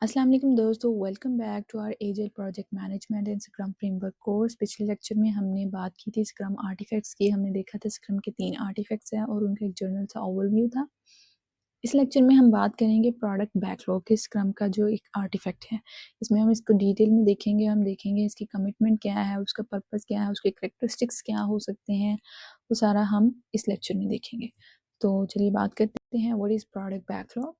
अस्सलाम वालेकुम दोस्तों, welcome back to our agile project management and scrum framework course. पिछले लेक्चर में हमने बात की थी स्क्रम आर्टिफैक्ट्स की। हमने देखा था स्क्रम के 3 आर्टिफैक्ट्स हैं और उनका एक जनरल सा ओवरव्यू था। इस लेक्चर में हम बात करेंगे प्रोडक्ट बैकलॉग के स्क्रम का जो एक आर्टिफैक्ट है। इसमें हम इसको डिटेल में देखेंगे। हम देखेंगे इसकी कमिटमेंट क्या है, उसका पर्पस क्या है, उसके कैरेक्टरिस्टिक्स क्या हो सकते हैं, वो सारा हम इस लेक्चर में देखेंगे। तो चलिए बात करते हैं, what is product backlog.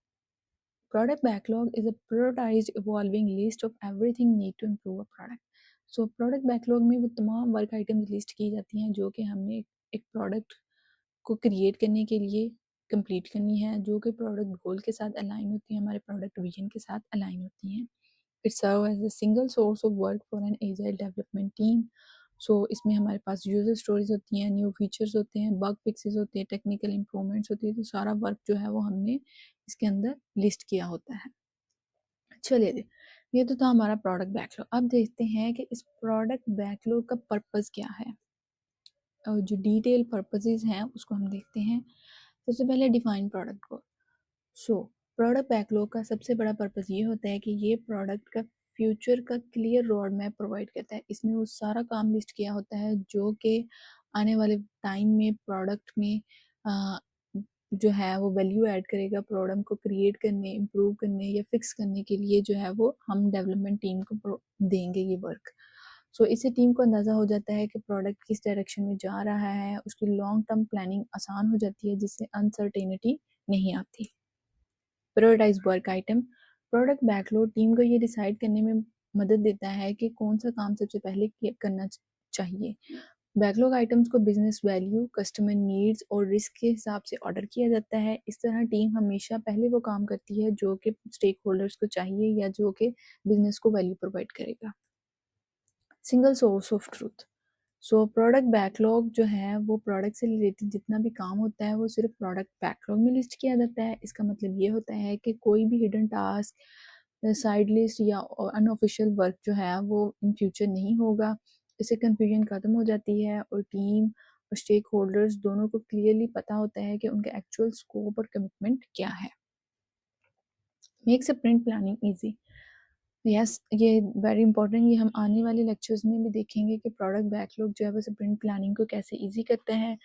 Product backlog is a prioritized evolving list of everything need to improve a product. So product backlog में वो तमाम वर्क आइटम्स लिस्ट की जाती हैं जो कि हमने एक प्रोडक्ट को क्रिएट करने के लिए कंप्लीट करनी है, जो कि प्रोडक्ट गोल के साथ अलाइन होती हैं, हमारे प्रोडक्ट विजन के साथ अलाइन होती हैं। It serve as a single source of work for an agile development team. So इसमें हमारे पास यूजर स्टोरीज होती हैं, न्यू फीचर्स होते हैं, बग फिक्सेस होते हैं, टेक्निकल इंप्रूवमेंट्स होती है। तो सारा वर्क जो है वो हमने इसके अंदर लिस्ट किया होता है। चलिए, ये तो था हमारा प्रोडक्ट बैकलॉग। अब देखते हैं कि इस प्रोडक्ट बैकलॉग का पर्पस क्या है और जो डिटेल पर्पसेस हैं उसको हम देखते हैं। सबसे पहले डिफाइन प्रोडक्ट को। सो प्रोडक्ट बैकलॉग का सबसे बड़ा पर्पस ये होता है कि ये प्रोडक्ट का फ्यूचर का क्लियर रोड मैप प्रोवाइड करता है। इसमें वो सारा काम लिस्ट किया होता है जो कि आने वाले टाइम में प्रोडक्ट में जो है वो वैल्यू ऐड करेगा। प्रोडक्ट को क्रिएट करने, इम्प्रूव करने या फिक्स करने के लिए जो है वो हम डेवलपमेंट टीम को देंगे ये वर्क। सो इससे टीम को अंदाज़ा हो जाता है कि प्रोडक्ट किस डायरेक्शन में जा रहा है, उसकी लॉन्ग टर्म प्लानिंग आसान हो जाती है जिससे अनसर्टेनिटी नहीं आती। Prioritize work item. Product backlog team को ये डिसाइड करने में मदद देता है कि कौन सा काम सबसे पहले करना चाहिए। बैकलॉग आइटम्स को बिजनेस वैल्यू, कस्टमर नीड्स और रिस्क के हिसाब से ऑर्डर किया जाता है। इस तरह टीम हमेशा पहले वो काम करती है जो कि स्टेक होल्डर्स को चाहिए या जो कि बिजनेस को वैल्यू प्रोवाइड करेगा। Single source of truth. So product backlog जो है वो प्रोडक्ट से रिलेटेड जितना भी काम होता है वो सिर्फ प्रोडक्ट बैकलॉग में लिस्ट किया जाता है। इसका मतलब ये होता है कि कोई भी हिडन टास्क, साइड लिस्ट या अनऑफिशियल वर्क जो है वो इन फ्यूचर नहीं होगा। इससे कंफ्यूजन खत्म हो जाती है और टीम और स्टेक होल्डर्स दोनों को क्लियरली पता होता है कि उनका एक्चुअल स्कोप और कमिटमेंट क्या है। Makes print planning easy. Yes, ये वेरी इंपॉर्टेंट। ये हम आने वाले लेक्चर्स में भी देखेंगे कि प्रोडक्ट बैकलॉग जो है वो स्प्रिंट प्लानिंग को कैसे इजी करता है।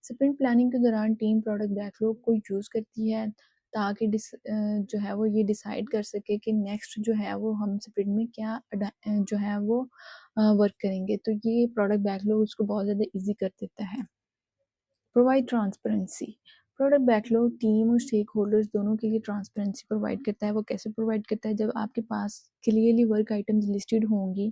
स्प्रिंट प्लानिंग के दौरान टीम प्रोडक्ट बैकलॉग को यूज़ करती है ताकि जो है वो ये डिसाइड कर सके कि नेक्स्ट जो है वो हम स्प्रिंट में क्या जो है वो वर्क करेंगे। तो ये प्रोडक्ट बैकलॉग उसको बहुत ज़्यादा ईजी कर देता है। Provide transparency. Product backlog team और स्टेक होल्डर्स दोनों के लिए ट्रांसपेरेंसी प्रोवाइड करता है। वो कैसे प्रोवाइड करता है? जब आपके पास क्लियरली वर्क आइटम्स लिस्टेड होंगी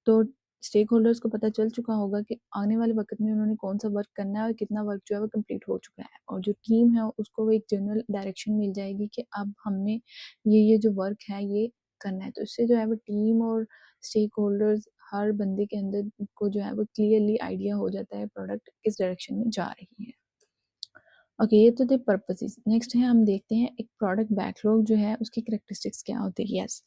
तो स्टेक होल्डर्स को पता चल चुका होगा कि आने वाले वक्त में उन्होंने कौन सा वर्क करना है और कितना वर्क जो है वो कंप्लीट हो चुका है। और जो टीम है उसको वो एक जनरल डायरेक्शन मिल जाएगी कि अब हमने ये जो वर्क है ये करना है। तो इससे जो है वो टीम और स्टेक होल्डर्स हर बंदे के अंदर को जो है वो क्लियरली आइडिया हो जाता है प्रोडक्ट किस डायरेक्शन में जा रही है। ओके, ये तो थे पर्पसेस। नेक्स्ट है हम देखते हैं एक प्रोडक्ट बैकलॉग जो है उसकी कैरेक्टरिस्टिक्स क्या होती है। यस,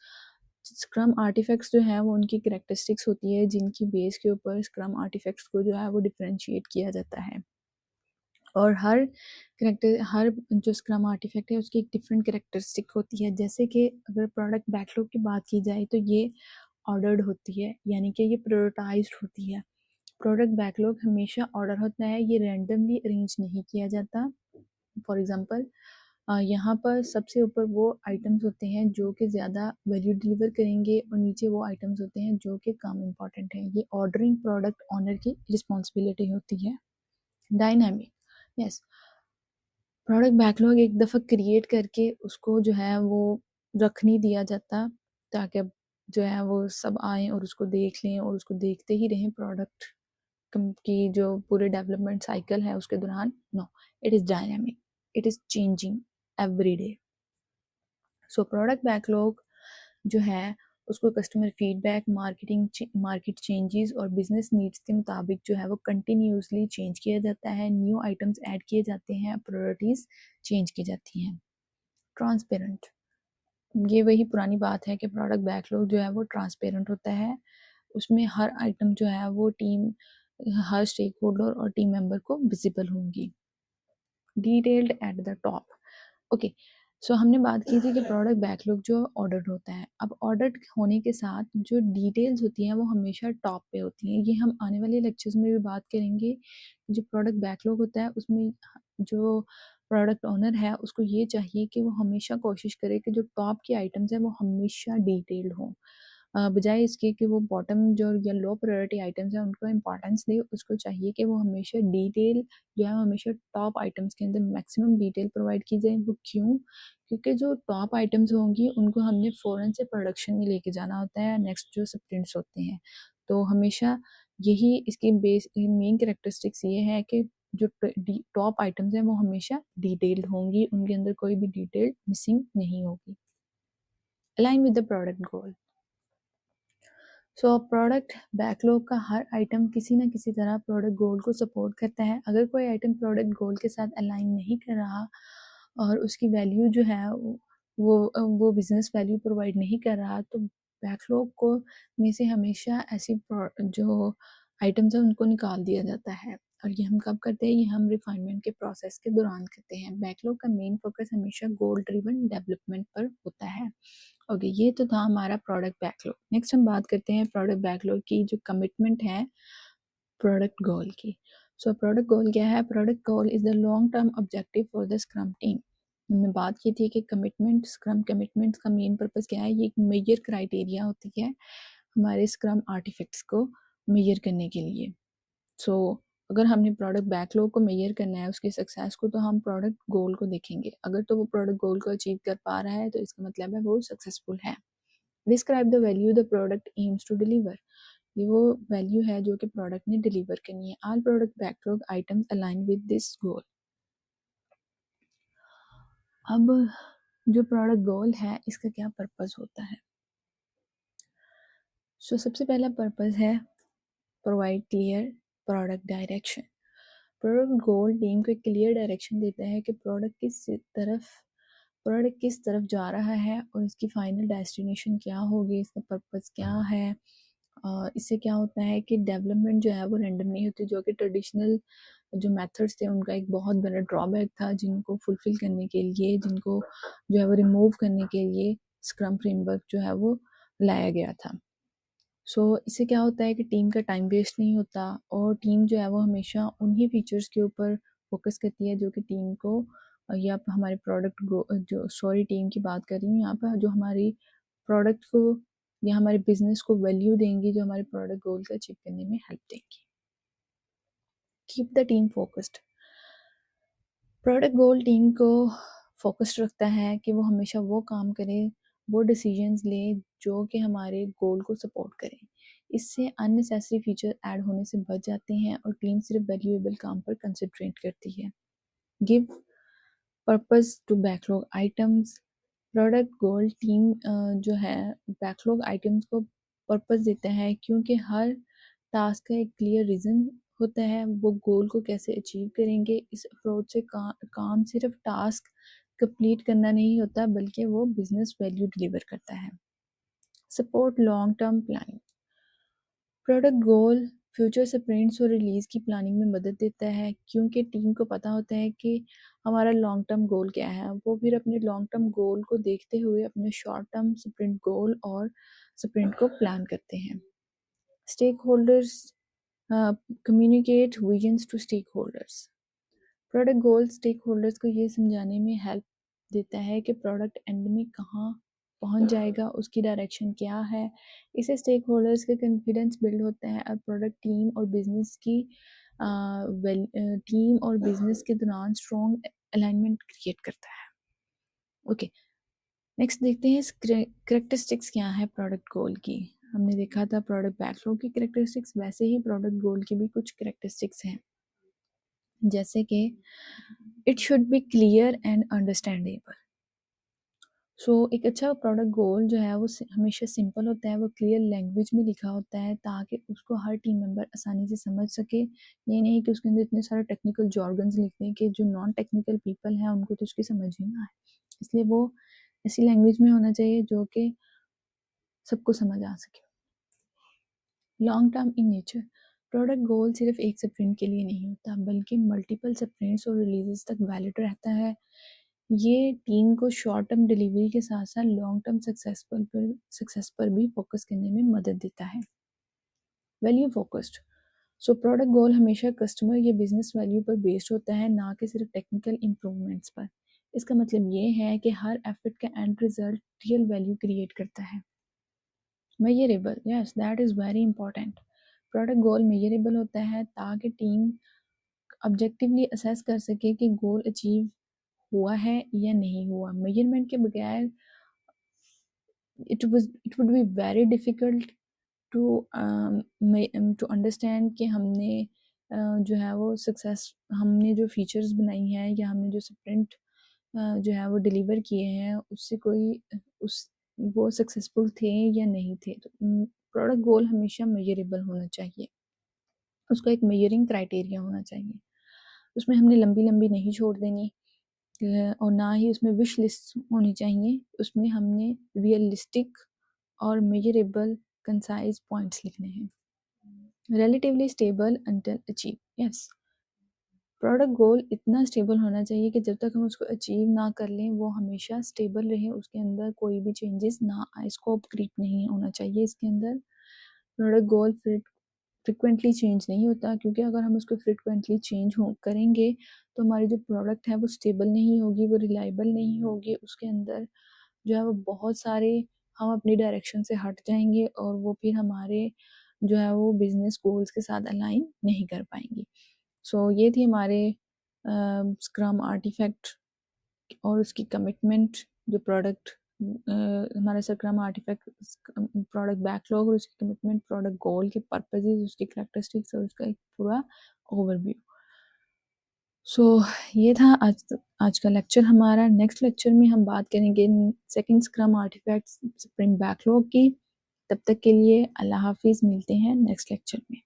स्क्रम आर्टिफैक्ट्स जो है वो उनकी कैरेक्टरिस्टिक्स होती है जिनकी बेस के ऊपर स्क्रम आर्टिफैक्ट्स को जो है वो डिफरेंशिएट किया जाता है। और हर जो स्क्रम आर्टिफैक्ट है उसकी एक डिफरेंट कैरेक्टरिस्टिक होती है। जैसे कि अगर प्रोडक्ट बैकलॉग की बात की जाए तो ये ऑर्डर्ड होती है, यानी कि ये प्रायोरिटाइज्ड होती है। प्रोडक्ट बैकलॉग हमेशा ऑर्डर होता है, ये रैंडमली अरेंज नहीं किया जाता। फॉर एग्जांपल, यहाँ पर सबसे ऊपर वो आइटम्स होते हैं जो कि ज़्यादा वैल्यू डिलीवर करेंगे और नीचे वो आइटम्स होते हैं जो कि कम इम्पॉर्टेंट हैं। ये ऑर्डरिंग प्रोडक्ट ऑनर की रिस्पॉन्सिबिलिटी होती है। डायनामिक। यस, प्रोडक्ट बैकलॉग एक दफ़ा क्रिएट करके उसको जो है वो रख नहीं दिया जाता ताकि जो है वो सब आएँ और उसको देख लें और उसको देखते ही रहें प्रोडक्ट की जो पूरे डेवलपमेंट साइकिल है उसके दौरान। No, it is dynamic, it is changing every day. So product backlog जो है उसको कस्टमर फीडबैक, मार्केट चेंजेस और बिजनेस नीड्स के मुताबिक जो है वो कंटिन्यूसली चेंज किया जाता है। न्यू आइटम्स ऐड किए जाते हैं, प्रायोरिटीज़ चेंज की जाती हैं। ट्रांसपेरेंट। ये वही पुरानी बात है कि प्रोडक्ट बैकलॉग जो है वो ट्रांसपेरेंट होता है। उसमें हर आइटम जो है वो हर स्टेक होल्डर और टीम मेंबर को विजिबल होंगी। Detailed at the top. Okay, so हमने बात की थी कि प्रोडक्ट बैकलॉग जो ऑर्डर होता है, अब ऑर्डर होने के साथ जो डिटेल्स होती हैं वो हमेशा टॉप पे होती हैं। ये हम आने वाले लेक्चर्स में भी बात करेंगे। जो प्रोडक्ट बैकलॉग होता है उसमें जो प्रोडक्ट ओनर है उसको ये चाहिए कि वो हमेशा कोशिश करे कि जो टॉप की आइटम्स हैं वो हमेशा डिटेल्ड हों, बजाय इसके कि वो बॉटम जो या लो प्रायोरिटी आइटम्स हैं उनको इम्पोर्टेंस दे। उसको चाहिए कि वो हमेशा डिटेल जो है हमेशा टॉप आइटम्स के अंदर मैक्सिमम डिटेल प्रोवाइड की जाए। वो क्यों? क्योंकि जो टॉप आइटम्स होंगी उनको हमने फ़ौरन से प्रोडक्शन में लेके जाना होता है, नेक्स्ट जो स्प्रिंट्स होते हैं। तो हमेशा यही इसकी बेस मेन कैरेक्टरिस्टिक्स ये है कि जो टॉप आइटम्स हैं वो हमेशा डिटेल्ड होंगी, उनके अंदर कोई भी डिटेल मिसिंग नहीं होगी। Align with the product goal. So product backlog का हर आइटम किसी ना किसी तरह प्रोडक्ट गोल को सपोर्ट करता है। अगर कोई आइटम प्रोडक्ट गोल के साथ अलाइन नहीं कर रहा और उसकी वैल्यू जो है वो बिजनेस वैल्यू प्रोवाइड नहीं कर रहा, तो बैकलॉग को में से हमेशा ऐसी जो आइटम्स हैं उनको निकाल दिया जाता है। और ये हम कब करते हैं? ये हम रिफाइनमेंट के प्रोसेस के दौरान करते हैं। बैकलॉग का मेन फोकस हमेशा गोल ड्रिवन डेवलपमेंट पर होता है। ओके, ये तो था हमारा प्रोडक्ट बैकलॉग। नेक्स्ट हम बात करते हैं प्रोडक्ट बैकलॉग की जो कमिटमेंट है प्रोडक्ट गोल की। सो प्रोडक्ट गोल क्या है? Product goal is the long term objective for the scrum team. हमने बात की थी कि कमिटमेंट, स्क्रम कमिटमेंट्स का मेन पर्पस क्या है? ये एक मेजर क्राइटेरिया होती है हमारे स्क्रम आर्टिफैक्ट्स को मेजर करने के लिए। सो अगर हमने प्रोडक्ट बैकलॉग को मेजर करना है उसकी सक्सेस को, तो हम प्रोडक्ट गोल को देखेंगे। अगर तो वो प्रोडक्ट गोल को अचीव कर पा रहा है तो इसका मतलब है वो सक्सेसफुल है। Describe the value the product aims to deliver. ये वो वैल्यू है जो कि प्रोडक्ट ने डिलीवर करनी है। All product backlog items align with this goal. अब जो प्रोडक्ट गोल है इसका क्या पर्पस होता है? सो सबसे पहला पर्पस है provide clear product direction. Product goal team को एक क्लियर डायरेक्शन देता है कि प्रोडक्ट किस तरफ जा रहा है और इसकी फाइनल डेस्टिनेशन क्या होगी, इसका पर्पस क्या है। इससे क्या होता है कि डेवलपमेंट जो है वो रैंडम नहीं होती, जो कि ट्रेडिशनल जो मेथड्स थे उनका एक बहुत बड़ा ड्रॉबैक था, जिनको फुलफिल करने के लिए, जिनको जो है वो रिमूव करने के लिए स्क्रम फ्रेमवर्क जो है वो लाया गया था। इससे क्या होता है कि टीम का टाइम वेस्ट नहीं होता और टीम जो है वो हमेशा उन्हीं फीचर्स के ऊपर फोकस करती है जो कि टीम को या हमारे प्रोडक्ट जो सॉरी टीम की बात कर रही हूँ यहाँ पर, जो हमारी प्रोडक्ट को या हमारे बिजनेस को वैल्यू देंगी, जो हमारे प्रोडक्ट गोल को अचीव करने में हेल्प देंगी। Keep the team focused. Product goal team को फोकस्ड रखता है कि वो हमेशा वो काम करे, वो डिसीजंस ले जो कि हमारे गोल को सपोर्ट करें। इससे अननेसेसरी फीचर ऐड होने से बच जाते हैं और टीम सिर्फ वैल्यूएबल काम पर कंसंट्रेट करती है। Give purpose to backlog items. Product goal team जो है बैकलॉग आइटम्स को पर्पस देता है क्योंकि हर टास्क का एक क्लियर रीज़न होता है वो गोल को कैसे अचीव करेंगे। इस अप्रोच से काम सिर्फ टास्क कंप्लीट करना नहीं होता बल्कि वो बिजनेस वैल्यू डिलीवर करता है। Support long term planning. Product goal future sprints और रिलीज की प्लानिंग में मदद देता है क्योंकि टीम को पता होता है कि हमारा लॉन्ग टर्म गोल क्या है। वो फिर अपने लॉन्ग टर्म गोल को देखते हुए अपने शॉर्ट टर्म स्प्रिंट गोल और स्प्रिंट को प्लान करते हैं। Stakeholders communicate visions to stakeholders. Product goal stakeholders को ये समझाने में हेल्प देता है कि प्रोडक्ट एंड में कहाँ पहुंच जाएगा, उसकी डायरेक्शन क्या है। इससे स्टेक होल्डर्स का कॉन्फिडेंस बिल्ड होता है और प्रोडक्ट टीम और बिजनेस की टीम और बिजनेस के दौरान स्ट्रॉन्ग अलाइनमेंट क्रिएट करता है। ओके, नेक्स्ट देखते हैं करेक्टरिस्टिक्स क्या है प्रोडक्ट गोल की। हमने देखा था प्रोडक्ट बैकलॉग की करेक्टरिस्टिक्स, वैसे ही प्रोडक्ट गोल की भी कुछ करेक्टरिस्टिक्स हैं, जैसे कि it should be clear and understandable. एक अच्छा प्रोडक्ट गोल जो है वो हमेशा सिंपल होता है, वो क्लियर लैंग्वेज में लिखा होता है ताकि उसको हर टीम मेंबर आसानी से समझ सके। ये नहीं कि उसके अंदर इतने सारे टेक्निकल जॉर्गन्स लिख दें कि जो नॉन टेक्निकल पीपल हैं उनको तो उसकी समझ ही ना आए। इसलिए वो ऐसी लैंग्वेज में होना चाहिए जो कि सबको समझ आ सके। Long term in nature. Product goal सिर्फ एक स्प्रिंट के लिए नहीं होता बल्कि मल्टीपल स्प्रिंट्स और रिलीजेस तक वैलिड रहता है। ये टीम को शॉर्ट टर्म डिलीवरी के साथ साथ लॉन्ग टर्म सक्सेस पर भी फोकस करने में मदद देता है। वैल्यू फोकस्ड, सो प्रोडक्ट गोल हमेशा कस्टमर या बिजनेस वैल्यू पर बेस्ड होता है, ना कि सिर्फ टेक्निकल इम्प्रूवमेंट्स पर। इसका मतलब ये है कि हर एफर्ट का and result real value create करता है। Measurable, yes that is very important. Product goal measurable होता है ताकि टीम ऑब्जेक्टिवली असेस कर सके कि गोल अचीव हुआ है या नहीं हुआ। मेजरमेंट के बगैर it would be very difficult to understand कि हमने जो है वो सक्सेस, हमने जो फीचर्स बनाई हैं या हमने जो स्प्रिंट जो है वो डिलीवर किए हैं उससे कोई उस वो सक्सेसफुल थे या नहीं थे। तो प्रोडक्ट गोल हमेशा मेजरेबल होना चाहिए, उसका एक मेजरिंग क्राइटेरिया होना चाहिए। उसमें हमने लंबी लंबी नहीं छोड़ देनी और ना ही उसमें विश लिस्ट होनी चाहिए। उसमें हमने रियलिस्टिक और मेजरेबल कंसाइज पॉइंट्स लिखने हैं। Relatively stable until achieve, yes product goal इतना स्टेबल होना चाहिए कि जब तक हम उसको अचीव ना कर लें वो हमेशा स्टेबल रहे, उसके अंदर कोई भी चेंजेस ना आए, स्कोप क्रीप नहीं होना चाहिए इसके अंदर। प्रोडक्ट गोल फ्रिक्वेंटली चेंज नहीं होता, क्योंकि अगर हम उसको फ्रिक्वेंटली चेंज हो करेंगे तो हमारी जो प्रोडक्ट है वो स्टेबल नहीं होगी, वो रिलायबल नहीं होगी, उसके अंदर जो है वो बहुत सारे हम अपनी डायरेक्शन से हट जाएंगे और वो फिर हमारे जो है वो बिजनेस गोल्स के साथ अलाइन नहीं कर पाएंगी। सो ये थी हमारे स्क्रम आर्टिफैक्ट और उसकी कमिटमेंट, जो प्रोडक्ट हमारा स्क्रम आर्टिफैक्ट प्रोडक्ट बैकलॉग और उसकी कमिटमेंट, प्रोडक्ट गोल के पर्पसेस, उसकी करैक्टरिस्टिक्स और उसका एक पूरा ओवरव्यू। सो ये था आज का लेक्चर हमारा। नेक्स्ट लेक्चर में हम बात करेंगे second scrum artifact sprint backlog की। तब तक के लिए अल्लाह हाफिज़, मिलते हैं नेक्स्ट लेक्चर में।